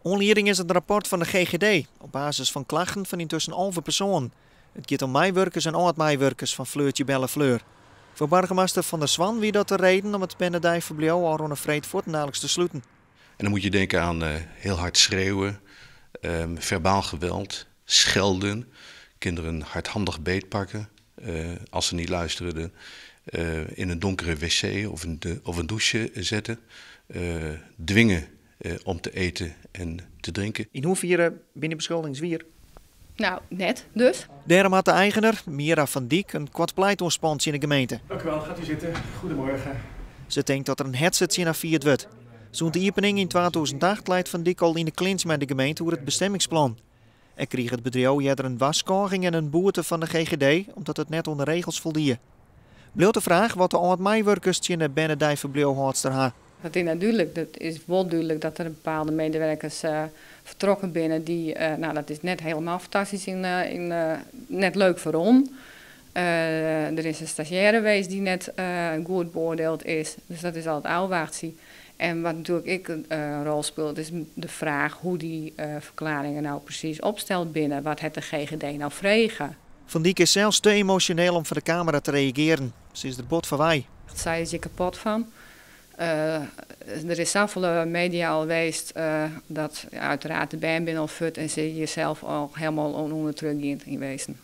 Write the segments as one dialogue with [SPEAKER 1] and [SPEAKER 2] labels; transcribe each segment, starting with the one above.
[SPEAKER 1] Onleiding is het rapport van de GGD op basis van klachten van intussen 11 personen. Het gaat om meiwerkers en oud-meiwerkers van Fleurtje Belle Fleur. Voor burgemeester Van der Zwan wie dat de reden om het Benedijverblio al rond een vreed voortdurend te sluiten.
[SPEAKER 2] En dan moet je denken aan heel hard schreeuwen, verbaal geweld, schelden, kinderen hardhandig beetpakken als ze niet luisteren, in een donkere wc of een douche zetten, dwingen om te eten en te drinken.
[SPEAKER 1] In hoeverre ben je beschuldiging zwier?
[SPEAKER 3] Nou, net dus.
[SPEAKER 1] Daarom had de eigenaar, Mira van Dijk, een kwart pleitonspansie in de gemeente.
[SPEAKER 4] Dank u wel, gaat u zitten. Goedemorgen.
[SPEAKER 1] Ze denkt dat er een headset naar viert wordt. Zo'n de opening in 2008 leidt Van Dijk al in de clinch met de gemeente over het bestemmingsplan. Er kreeg het bedrijf eerder een waskoging en een boete van de GGD, omdat het net onder regels voldie. Bleef de vraag wat de oud-meiwerkers in de Benedijverblio-houdster ha.
[SPEAKER 3] Het is natuurlijk, het is wel duidelijk dat er bepaalde medewerkers vertrokken binnen die, nou dat is net helemaal fantastisch net leuk voor ons. Er is een stagiaire geweest die net goed beoordeeld is, dus dat is al het ouwaardsie. En wat natuurlijk ik een rol speelt is de vraag hoe die verklaringen nou precies opstelt binnen, wat het de GGD nou vregen.
[SPEAKER 1] Van Dijk is zelfs te emotioneel om voor de camera te reageren. Ze is er bot van wij.
[SPEAKER 3] Zij is je kapot van. Er is zoveel media al geweest dat uiteraard de band binnen al fut en ze jezelf al helemaal onder druk in wezen.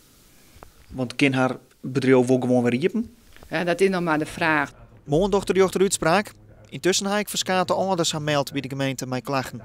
[SPEAKER 1] Want kan haar bedrijf ook gewoon weer riepen?
[SPEAKER 3] Ja, dat is nog maar de vraag.
[SPEAKER 1] Mijn dochter die uitspraak. Intussen heb ik verskate ouders gemeld bij de gemeente met klachten.